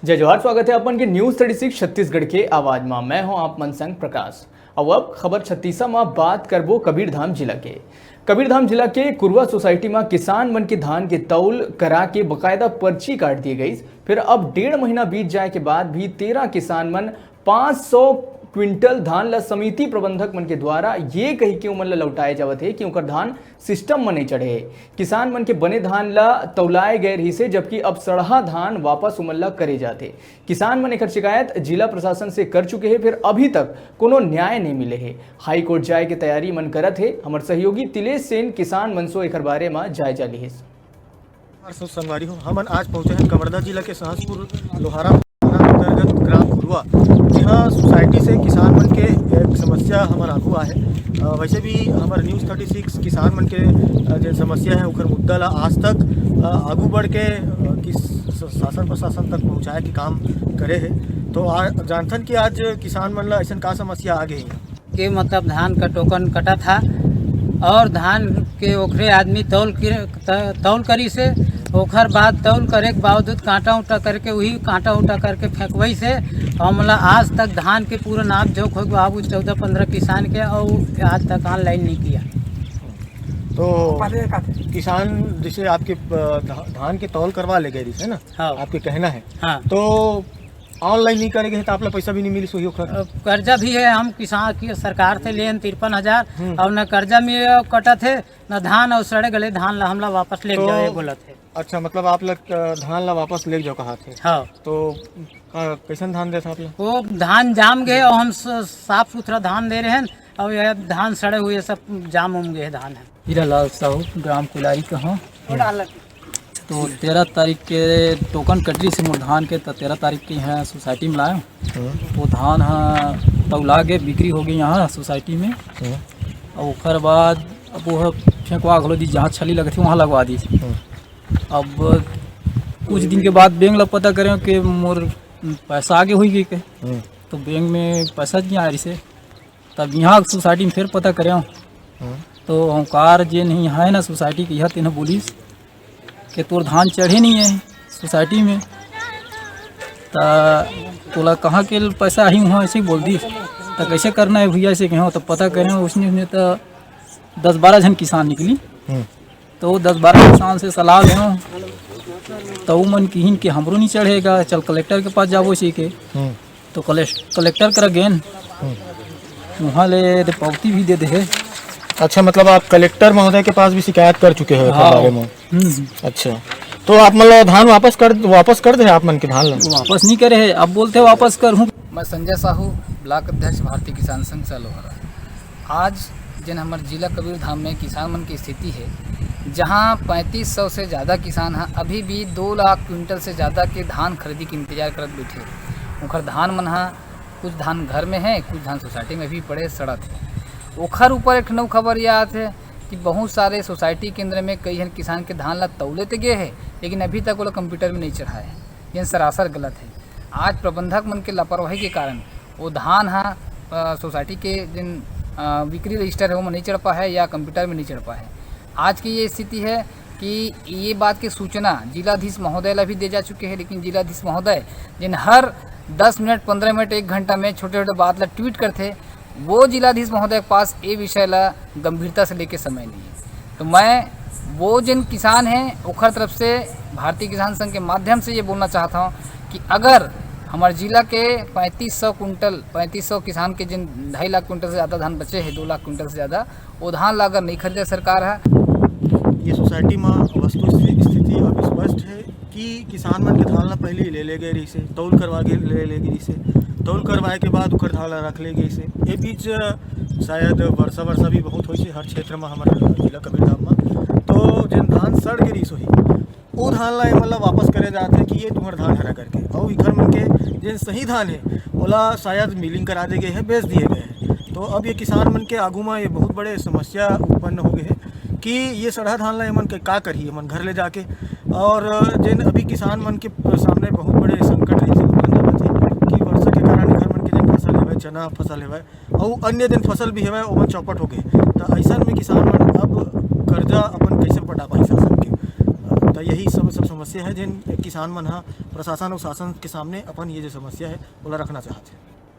जय जवाहर, स्वागत है अपन के न्यूज 36 छत्तीसगढ़ के आवाज में। मैं हूं आप मन संग प्रकाश। अब खबर 36 में बात करबो कबीरधाम जिला के। कबीरधाम जिला के कुरवा सोसाइटी में किसान मन के धान के तौल करा के बकायदा पर्ची काट दी गई। फिर अब 1.5 महीना बीत जाए के बाद भी 13 किसान मन 500 क्विंटल धान ला समिति प्रबंधक मन के द्वारा ये कही के उमन ला लौटाए जावत है कि उनकर धान सिस्टम में नहीं चढ़े। किसान मन के बने धान ला तौलाए गए रही से, जबकि अब सड़हा धान वापस उमन ला करे जाते। किसान मन एकर शिकायत जिला प्रशासन से कर चुके हैं, फिर अभी तक कोनो न्याय नहीं मिले है। हाई कोर्ट जाए के तैयारी मन करत है। हमारे सहयोगी तिलेश सेन किसान मनसो एकर बारे में जायजा ली है। संगवारी हो, हम आज पहुंचे हैं कवर्धा जिला के सहसपुर लोहारा अंतर्गत ग्राम कुरवा। यहाँ सोसाइटी से किसान मन के एक समस्या हमारा आगू है। वैसे भी हमारे न्यूज़ 36 किसान मन के जो समस्या है उखर मुद्दा ला आज तक आगू बढ़ के शासन प्रशासन तक पहुँचाए के काम करे है। तो जानथन कि आज किसान मन ला ऐसा का समस्या आ गई कि मतलब धान का टोकन कटा था और धान के ओखरे आदमी तौल करी से ओखर बाद तौल करे के बावजूद कांटा उटा करके वही कांटा उटा करके फेंकवई से हमला आज तक धान के पूरा नाप जोक हो बाबू 14-15 किसान के और आज तक ऑनलाइन नहीं किया। तो किसान जैसे आपके धान के तौल करवा ले गए है ना। हाँ। आपके कहना है। हाँ। तो ऑनलाइन नहीं करेंगे तो आप लोग पैसा भी नहीं मिली सोही ओखर। कर्जा भी है, हम किसान की सरकार से लिए 53,000 और न कर्जा में कटा थे न धान और सड़े गले धान ला हमला वापस ले जाए बोला थे। अच्छा, मतलब आप लोग धान ला वापस ले जाओ कहा थे। हाँ। तो कैसन धान दे आप लोग? वो धान जाम गए और हम साफ सुथरा धान दे रहे हैं और यह धान सड़े हुए सब जाम उम गए धान है। हीरालाल साहू ग्राम कुलारी का हूँ। तो 13 तारीख के टोकन कटरी से मोर धान के, तो 13 तारीख के यहाँ सोसाइटी में लाए। वो धान तौला के बिक्री हो गई यहाँ सोसाइटी में। और ओकर बाद अब वो फेंकवा घलो दी, जहाँ छली लगे थी वहाँ लगवा दी। अब कुछ दिन के बाद बैंक ला पता करें कि मोर पैसा आगे हुई गई के, तो बैंक में पैसा नहीं आ रही से। तब यहाँ सोसाइटी में फिर पता करें तो हंकार जे नहीं है ना सोसाइटी के, यह तेना बोलिस कि तोर धान चढ़े नहीं है सोसाइटी में, तोला कहाँ के पैसा आई वहाँ ऐसे ही बोल दी। तो कैसे करना है भैया ऐसे कहें? तो पता करें उसने तो 10-12 जन किसान निकली। तो 10-12 किसान से सलाह लें तो वो मन की कि हमरो नहीं चढ़ेगा, चल कलेक्टर के पास जाबो सी के। तो कलेक्टर कर गेन वहाँ ले पावती भी दे दे। अच्छा, मतलब आप कलेक्टर महोदय के पास भी शिकायत कर चुके हैं बारे में। अच्छा, तो आप मतलब धान वापस कर दे आप मन के धान वापस नहीं करे है, अब बोलते वापस कर हूँ। मैं संजय साहू, ब्लॉक अध्यक्ष भारतीय किसान संघ से लोहारा। आज जिन हमारे जिला कबीरधाम में किसान मन की स्थिति है, जहां 3500 से ज़्यादा किसान हैं अभी भी 2 लाख क्विंटल से ज़्यादा के धान खरीदी के इंतजार करत बैठे। ओखर धान मन हाँ कुछ धान घर में है, कुछ धान सोसाइटी में भी पड़े सड़त है। ओखर ऊपर एक नई खबर यह आत है कि बहुत सारे सोसाइटी केंद्र में कई किसान के धान ला तौले तो गए है, लेकिन अभी तक वो कंप्यूटर में नहीं चढ़ा है। यह सरासर गलत है। आज प्रबंधक मन के लापरवाही के कारण वो धान हाँ सोसाइटी के जिन बिक्री रजिस्टर है वो में नहीं चढ़ पा है या कंप्यूटर में नहीं चढ़ पा है। आज की ये स्थिति है कि ये बात की सूचना जिलाधीश महोदय ला भी दे जा चुके हैं, लेकिन जिलाधीश महोदय जिन हर 10 मिनट 15 मिनट 1 घंटा में छोटे छोटे बात ला ट्वीट करते, वो जिलाधीश महोदय के पास ये विषय ला गंभीरता से लेके समय नहीं है। तो मैं वो जिन किसान हैं ओखर तरफ से भारतीय किसान संघ के माध्यम से ये बोलना चाहता हूँ कि अगर हमारे जिला के 3500 किसान के जिन 2.5 लाख क्विंटल से ज़्यादा धान बचे हैं, 2 लाख क्विंटल से ज़्यादा, वो धान ला अगर नहीं खरीदे सरकार है। ये सोसाइटी में वस्तु स्थिति अब स्पष्ट है कि किसान मन के धान ला पहले ले गए रही से, तौल करवा के ले गई से, तौल करवाए के बाद उकर धान ला रख ले गई से। ये बीच शायद वर्षा भी बहुत हुई से हर क्षेत्र में हमारे जिला कबीरधाम में। तो जिन धान सड़ के रही वो धान ला मतलब वापस करे जाते हैं कि ये तुम्हारा धान हरा करके, और इधर मन के जिन सही धान है ओला शायद मिलिंग करा दे गए हैं, बेच दिए गए हैं। तो अब ये किसान मन के आगू में ये बहुत बड़े समस्या उत्पन्न हो गए हैं कि ये सड़ा धान ला मन के का करिए मन घर ले जाके। और जिन अभी किसान मन के सामने बहुत बड़े संकट रही कि वर्षा के कारण घर मन के जिन फसल है, चना फसल है और अन्य दिन फसल भी है वो चौपट हो गए। तो ऐसा में किसान मन अब कर्जा अपन कैसे पटा पाई शासन के, तो यही सब समस्या है जिन किसान मन हा प्रशासन और शासन के सामने अपन ये जो समस्या है ओला रखना चाहते हैं।